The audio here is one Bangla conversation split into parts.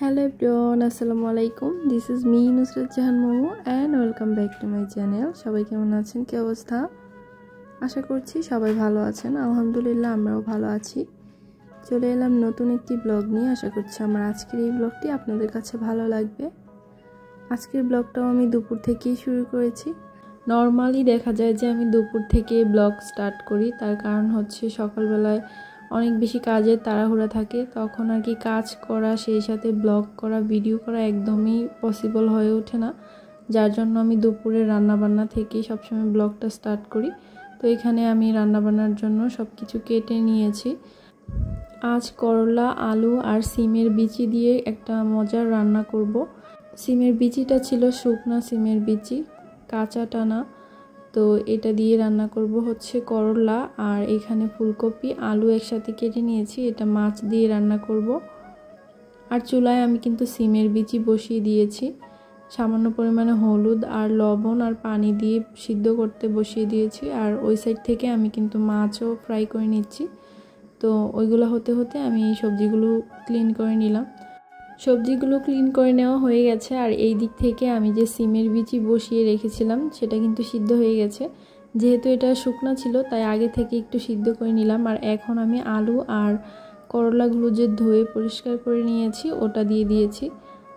Hello everyone, আসসালামু আলাইকুম। This is me Nusrat Jahan momo and welcome back to my channel. সবাই কেমন আছেন, কি অবস্থা? আশা করছি সবাই ভালো আছেন। আলহামদুলিল্লাহ আমরাও ভালো আছি। চলে এলাম নতুন একটি ব্লগ নিয়ে। আশা করছি আমার আজকের এই ব্লগটি আপনাদের কাছে ভালো লাগবে। আজকের ব্লগটাও আমি দুপুর থেকেই শুরু করেছি। নরমালি দেখা যায় যে আমি দুপুর থেকে ব্লগ স্টার্ট করি, তার কারণ হচ্ছে সকালবেলায় অনেক বেশি কাজের তাড়াহুড়া থাকে, তখন আর কি কাজ করা সেই সাথে ব্লগ করা, ভিডিও করা একদমই পসিবল হয়ে ওঠে না, যার জন্য আমি দুপুরে রান্নাবান্না থেকেই সবসময় ব্লগটা স্টার্ট করি। তো এখানে আমি রান্নাবান্নার জন্য সব কিছু কেটে নিয়েছি। আজ করলা, আলু আর সিমের বিচি দিয়ে একটা মজার রান্না করব। সিমের বিচিটা ছিল শুকনা সিমের বিচি, কাঁচাটা না। তো এটা দিয়ে রান্না করব হচ্ছে করলা, আর এখানে ফুলকপি আলু একসাথে কেটে নিয়েছি, এটা মাছ দিয়ে রান্না করব। আর চুলায় আমি কিন্তু সিমের বিচি বসিয়ে দিয়েছি, সামান্য পরিমাণে হলুদ আর লবণ আর পানি দিয়ে সিদ্ধ করতে বসিয়ে দিয়েছি। আর ওই সাইড থেকে আমি কিন্তু মাছও ফ্রাই করে নিচ্ছি। তো ওইগুলো হতে হতে আমি এই সবজিগুলো ক্লিন করে নিলাম। সবজিগুলো ক্লিন করে নেওয়া হয়ে গেছে, আর এই দিক থেকে আমি যে সিমের বিচি বসিয়ে রেখেছিলাম সেটা কিন্তু সিদ্ধ হয়ে গেছে। যেহেতু এটা শুকনা ছিল তাই আগে থেকে একটু সিদ্ধ করে নিলাম। আর এখন আমি আলু আর করলাগুলো যে ধুয়ে পরিষ্কার করে নিয়েছি ওটা দিয়ে দিয়েছি।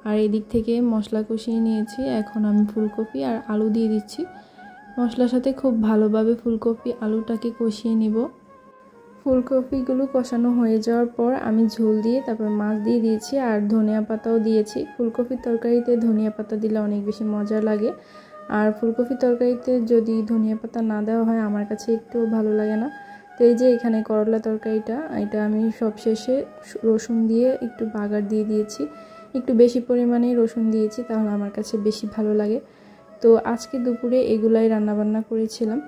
আর এই দিক থেকে মশলা কষিয়ে নিয়েছি। এখন আমি ফুলকপি আর আলু দিয়ে দিচ্ছি। মশলার সাথে খুব ভালোভাবে ফুলকপি আলুটাকে কষিয়ে নিব। ফুলকপিগুলো কষানো হয়ে যাওয়ার পর আমি ঝোল দিয়ে তারপর মাছ দিয়ে দিয়েছি আর ধনিয়া পাতাও দিয়েছি। ফুলকপির তরকারিতে ধনিয়া পাতা দিলে অনেক বেশি মজা লাগে, আর ফুলকপির তরকারিতে যদি ধনিয়া পাতা না দেওয়া হয় আমার কাছে একটুও ভালো লাগে না। তো এই যে এখানে করলা তরকারিটা, এটা আমি সবশেষে রসুন দিয়ে একটু বাগার দিয়ে দিয়েছি, একটু বেশি পরিমাণে রসুন দিয়েছি, তাহলে আমার কাছে বেশি ভালো লাগে। তো আজকে দুপুরে এগুলাই রান্নাবান্না করেছিলাম।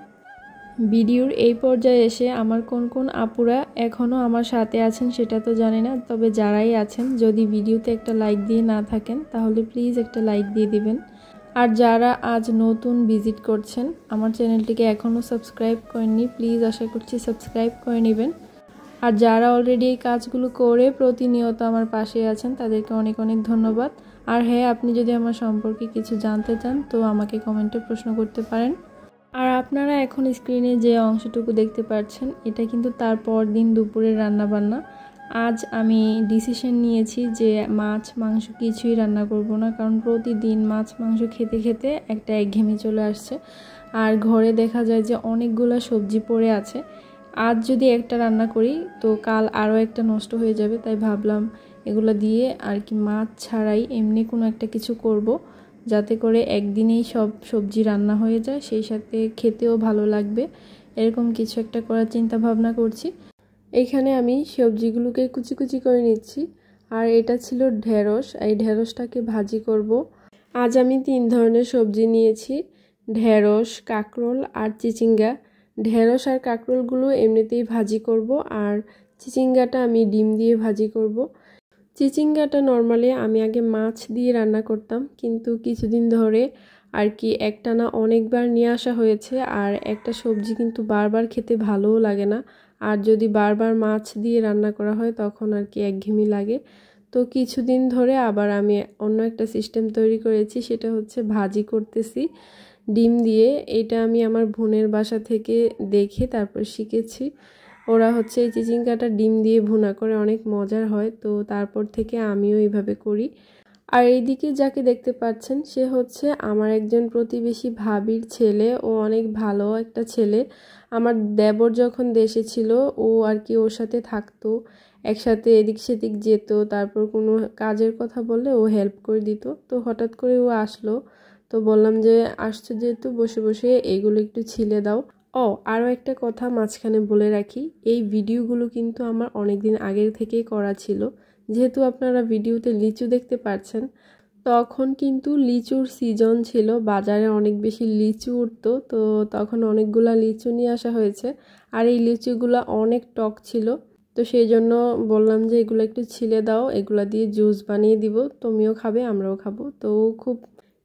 ভিডিওর এই পর্যায়ে এসে আমার কোন কোন আপুরা এখনও আমার সাথে আছেন সেটা তো জানি না, তবে যারাই আছেন যদি ভিডিওতে একটা লাইক দিয়ে না থাকেন তাহলে প্লিজ একটা লাইক দিয়ে দিবেন। আর যারা আজ নতুন ভিজিট করছেন আমার চ্যানেলটিকে এখনও সাবস্ক্রাইব করেননি, প্লিজ আশা করছি সাবস্ক্রাইব করে নেবেন। আর যারা অলরেডি এই কাজগুলো করে প্রতিনিয়ত আমার পাশে আছেন তাদেরকে অনেক অনেক ধন্যবাদ। আর হ্যাঁ, আপনি যদি আমার সম্পর্কে কিছু জানতে চান তো আমাকে কমেন্টে প্রশ্ন করতে পারেন। আর আপনারা এখন স্ক্রিনে যে অংশটুকু দেখতে পাচ্ছেন এটা কিন্তু তারপর দিন দুপুরের রান্নাবান্না। আজ আমি ডিসিশন নিয়েছি যে মাছ মাংস কিছুই রান্না করব না, কারণ প্রতিদিন মাছ মাংস খেতে খেতে একটা একঘেয়েমি চলে আসছে। আর ঘরে দেখা যায় যে অনেকগুলো সবজি পড়ে আছে, আজ যদি একটা রান্না করি তো কাল আরও একটা নষ্ট হয়ে যাবে। তাই ভাবলাম এগুলো দিয়ে আর কি মাছ ছাড়াই এমনি কোনো একটা কিছু করব, যাতে করে একদিনেই সব সবজি রান্না হয়ে যায়, সেই সাথে খেতেও ভালো লাগবে। এরকম কিছু একটা করার চিন্তা ভাবনা করছি। এইখানে আমি সবজিগুলোকে কুচি কুচি করে নিচ্ছি। আর এটা ছিল ঢেঁড়স, এই ঢেঁড়সটাকে ভাজি করব। আজ আমি 3 ধরনের সবজি নিয়েছি, ঢেঁড়স, কাঁকরোল আর চিচিঙ্গা। ঢেঁড়স আর কাঁকরোলগুলো এমনিতেই ভাজি করব, আর চিচিঙ্গাটা আমি ডিম দিয়ে ভাজি করব। চিচিঙ্গাটা নর্মালি আমি আগে মাছ দিয়ে রান্না করতাম, কিন্তু কিছুদিন ধরে আর কি একটানা অনেকবার নিয়ে আসা হয়েছে, আর একটা সবজি কিন্তু বারবার খেতে ভালোও লাগে না। আর যদি বারবার মাছ দিয়ে রান্না করা হয় তখন আর কি একঘেয়েমি লাগে। তো কিছুদিন ধরে আবার আমি অন্য একটা সিস্টেম তৈরি করেছি, সেটা হচ্ছে ভাজি করতেছি ডিম দিয়ে। এটা আমি আমার বোনের বাসা থেকে দেখে তারপর শিখেছি। ওরা হচ্ছে এই চিচিঙ্গাটা ডিম দিয়ে ভুনা করে, অনেক মজার হয়। তো তারপর থেকে আমিও এইভাবে করি। আর এইদিকে যাকে দেখতে পাচ্ছেন সে হচ্ছে আমার একজন প্রতিবেশী ভাবির ছেলে। ও অনেক ভালো একটা ছেলে। আমার দেবর যখন দেশে ছিল ও আর কি ওর সাথে থাকতো, একসাথে এদিক সেদিক যেত, তারপর কোনো কাজের কথা বললে ও হেল্প করে দিত। তো হঠাৎ করে ও আসলো, তো বললাম যে আসছো যেহেতু বসে বসে এগুলো একটু ছিলে দাও। আরও একটা কথা মাঝখানে বলে রাখি, এই ভিডিওগুলো কিন্তু আমার অনেক দিন আগের থেকেই করা ছিল। যেহেতু আপনারা ভিডিওতে লিচু দেখতে পাচ্ছেন, তখন কিন্তু লিচুর সিজন ছিল, বাজারে অনেক বেশি লিচু উঠতো। তো তখন অনেকগুলা লিচু নিয়ে আসা হয়েছে, আর এই লিচুগুলা অনেক টক ছিল। তো সেই জন্য বললাম যে এগুলো একটু ছিলে দাও, এগুলা দিয়ে জুস বানিয়ে দিব, তুমিও খাবে আমরাও খাবো। তো খুব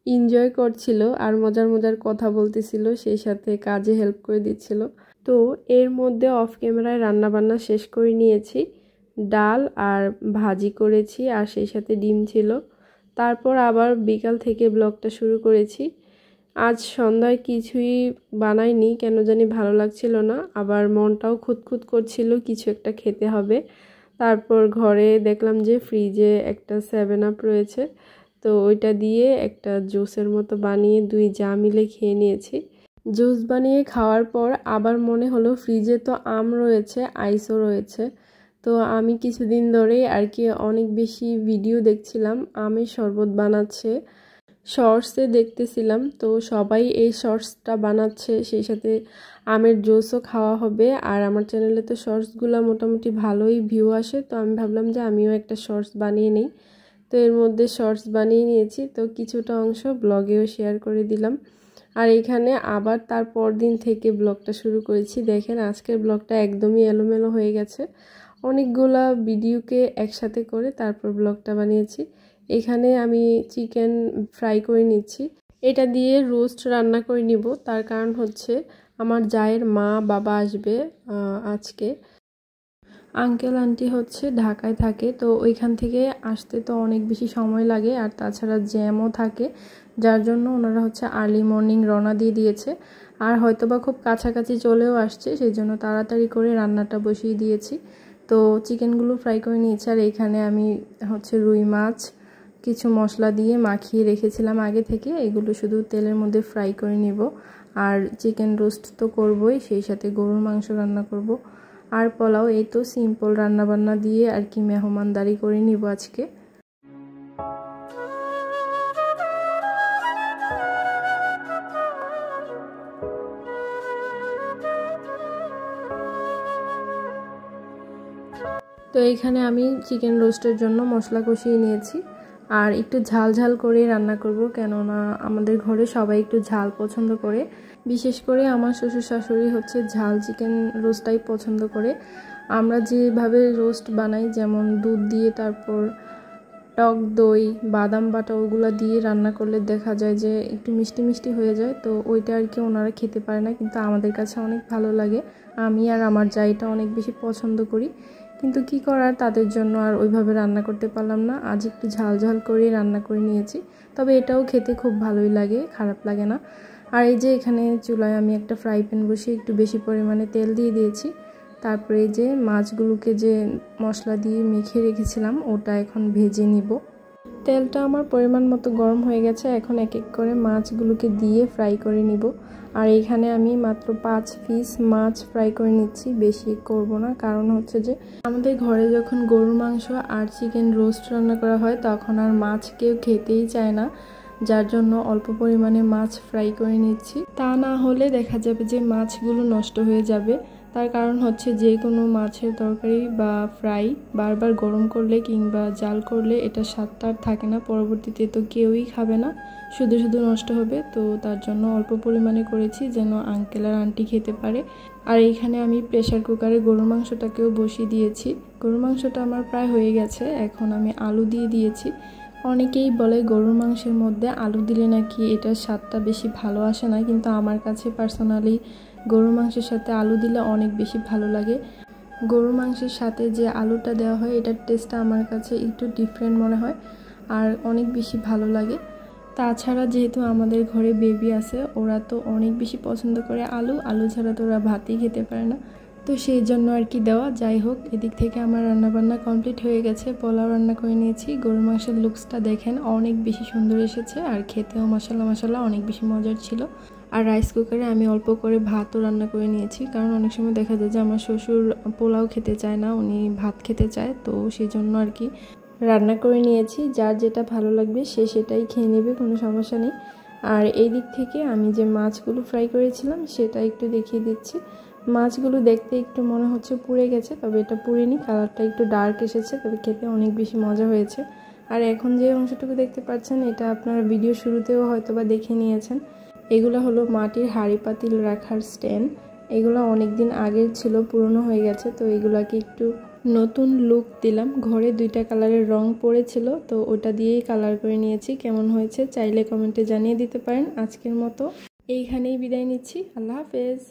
এনজয় করছিল আর মজার মজার কথা বলতেছিল, সেই সাথে কাজে হেল্প করে দিচ্ছিল। তো এর মধ্যে অফ ক্যামেরায় রান্নাবান্না শেষ করে নিয়েছি। ডাল আর ভাজি করেছি, আর সেই সাথে ডিম ছিল। তারপর আবার বিকাল থেকে ব্লগটা শুরু করেছি। আজ সন্ধ্যায় কিছুই বানাইনি, কেন জানি ভালো লাগছিল না, আবার মনটাও খুঁতখুত করছিল কিছু একটা খেতে হবে। তারপর ঘরে দেখলাম যে ফ্রিজে একটা 7 আপ রয়েছে, তো ওইটা দিয়ে একটা জুসের মতো বানিয়ে 2 চা মিলে খেয়ে নিয়েছি। জুস বানিয়ে খাওয়ার পর আবার মনে হলো ফ্রিজে তো আম রয়েছে, আইসও রয়েছে। তো আমি কিছুদিন ধরেই আর কি অনেক বেশি ভিডিও দেখছিলাম আমের শরবত বানাচ্ছে, শর্টসে দেখতেছিলাম। তো সবাই এই শর্টসটা বানাচ্ছে, সেই সাথে আমের জুসও খাওয়া হবে। আর আমার চ্যানেলে তো শর্টসগুলো মোটামুটি ভালোই ভিউ আসে, তো আমি ভাবলাম যে আমিও একটা শর্টস বানিয়ে নিই। তো এর মধ্যে শর্টস বানিয়ে নিয়েছি, তো কিছুটা অংশ ব্লগেও শেয়ার করে দিলাম। আর এখানে আবার তারপর দিন থেকে ব্লগটা শুরু করেছি। দেখেন আজকের ব্লগটা একদমই এলোমেলো হয়ে গেছে, অনেকগুলা ভিডিওকে একসাথে করে তারপর ব্লগটা বানিয়েছি। এখানে আমি চিকেন ফ্রাই করে নিচ্ছি, এটা দিয়ে রোস্ট রান্না করে নিব। তার কারণ হচ্ছে আমার জায়ের মা বাবা আসবে আজকে। আঙ্কেল আন্টি হচ্ছে ঢাকায় থাকে, তো ওইখান থেকে আসতে তো অনেক বেশি সময় লাগে, আর তাছাড়া জ্যামও থাকে, যার জন্য ওনারা হচ্ছে আর্লি মর্নিং রওনা দিয়ে দিয়েছে। আর হয়তোবা খুব কাছাকাছি চলেও আসছে, সেই জন্য তাড়াতাড়ি করে রান্নাটা বসিয়ে দিয়েছি। তো চিকেনগুলো ফ্রাই করে নিয়েছি। আর এখানে আমি হচ্ছে রুই মাছ কিছু মশলা দিয়ে মাখিয়ে রেখেছিলাম আগে থেকে, এগুলো শুধু তেলের মধ্যে ফ্রাই করে নিব। আর চিকেন রোস্ট তো করবই, সেই সাথে গরুর মাংস রান্না করব আর পোলাও। এই তো সিম্পল রান্নাবান্না দিয়ে আর কি মেহমানদারি করে নিব আজকে। তো এখানে আমি চিকেন রোস্টের জন্য মশলা কষিয়ে নিয়েছি, আর একটু ঝাল ঝাল করে রান্না করব, কেননা আমাদের ঘরে সবাই একটু ঝাল পছন্দ করে। বিশেষ করে আমার শ্বশুর শাশুড়ি হচ্ছে ঝাল চিকেন রোস্টটাই পছন্দ করে। আমরা যেভাবে রোস্ট বানাই, যেমন দুধ দিয়ে তারপর টক দই বাদাম বাটা ওগুলো দিয়ে রান্না করলে দেখা যায় যে একটু মিষ্টি মিষ্টি হয়ে যায়, তো ওইটা আর কি ওনারা খেতে পারে না, কিন্তু আমাদের কাছে অনেক ভালো লাগে। আমি আর আমার জায়টা অনেক বেশি পছন্দ করি, কিন্তু কি করার, তাদের জন্য আর ওইভাবে রান্না করতে পারলাম না। আজ একটু ঝাল ঝাল করে রান্না করে নিয়েছি, তবে এটাও খেতে খুব ভালোই লাগে, খারাপ লাগে না। আর এই যে এখানে চুলায় আমি একটা ফ্রাই প্যান বসিয়ে একটু বেশি পরিমাণে তেল দিয়ে দিয়েছি। তারপরে এই যে মাছগুলোকে যে মশলা দিয়ে মেখে রেখেছিলাম ওটা এখন ভেজে নিব। তেলটা আমার পরিমাণ মতো গরম হয়ে গেছে, এখন এক এক করে মাছগুলোকে দিয়ে ফ্রাই করে নিব। আর এইখানে আমি মাত্র 5 পিস মাছ ফ্রাই করে নিচ্ছি, বেশি করব না, কারণ হচ্ছে যে আমাদের ঘরে যখন গরুর মাংস আর চিকেন রোস্ট রান্না করা হয় তখন আর মাছ কেউ খেতেই চায় না, যার জন্য অল্প পরিমাণে মাছ ফ্রাই করে নিচ্ছি। তা না হলে দেখা যাবে যে মাছগুলো নষ্ট হয়ে যাবে। তার কারণ হচ্ছে যে কোনো মাছের তরকারি বা ফ্রাই বারবার গরম করলে কিংবা জাল করলে এটা স্বাদটা আর থাকে না, পরবর্তীতে তো কেউই খাবে না, শুধু শুধু নষ্ট হবে। তো তার জন্য অল্প পরিমাণে করেছি যেন আঙ্কেল আর আন্টি খেতে পারে। আর এইখানে আমি প্রেসার কুকারে গরুর মাংসটাকেও বসিয়ে দিয়েছি। গরুর মাংসটা আমার প্রায় হয়ে গেছে, এখন আমি আলু দিয়ে দিয়েছি। অনেকেই বলে গরুর মাংসের মধ্যে আলু দিলে নাকি এটার স্বাদটা বেশি ভালো আসে না, কিন্তু আমার কাছে পার্সোনালি গরুর মাংসের সাথে আলু দিলে অনেক বেশি ভালো লাগে। গরুর মাংসের সাথে যে আলুটা দেওয়া হয় এটার টেস্টটা আমার কাছে একটু ডিফারেন্ট মনে হয় আর অনেক বেশি ভালো লাগে। তাছাড়া যেহেতু আমাদের ঘরে বেবি আছে, ওরা তো অনেক বেশি পছন্দ করে আলু ছাড়া তো ওরা ভাতই খেতে পারে না, তো সেই জন্য আর কি দেওয়া। যাই হোক, এদিক থেকে আমার রান্নাবান্না কমপ্লিট হয়ে গেছে, পোলাও রান্না করে নিয়েছি। গরুর মাংসের লুকসটা দেখেন অনেক বেশি সুন্দর এসেছে, আর খেতেও মাশাআল্লাহ অনেক বেশি মজার ছিল। আর রাইস কুকারে আমি অল্প করে ভাতও রান্না করে নিয়েছি, কারণ অনেক সময় দেখা যায় যে আমার শ্বশুর পোলাও খেতে চায় না, উনি ভাত খেতে চায়, তো সেই জন্য আর কি রান্না করে নিয়েছি। যার যেটা ভালো লাগবে সে সেটাই খেয়ে নেবে, কোনো সমস্যা নেই। আর এই দিক থেকে আমি যে মাছগুলো ফ্রাই করেছিলাম সেটা একটু দেখিয়ে দিচ্ছি। মাছগুলো দেখতে একটু মনে হচ্ছে পুড়ে গেছে, তবে এটা পুড়েনি, কালারটা একটু ডার্ক এসেছে, তবে খেতে অনেক বেশি মজা হয়েছে। আর এখন যে অংশটুকু দেখতে পাচ্ছেন এটা আপনারা ভিডিও শুরুতেও হয়তো বা দেখে নিয়েছেন। এগুলো হলো মাটির হাঁড়ি পাতিল রাখার স্ট্যান্ড, এগুলো অনেক দিন আগের ছিল, পুরনো হয়ে গেছে, তো এগুলাকে একটু নতুন লুক দিলাম। ঘরে 2টা কালারের রং পড়েছিল, তো ওটা দিয়েই কালার করে নিয়েছি। কেমন হয়েছে চাইলে কমেন্টে জানিয়ে দিতে পারেন। আজকের মতো এইখানেই বিদায় নিচ্ছি, আল্লাহ হাফেজ।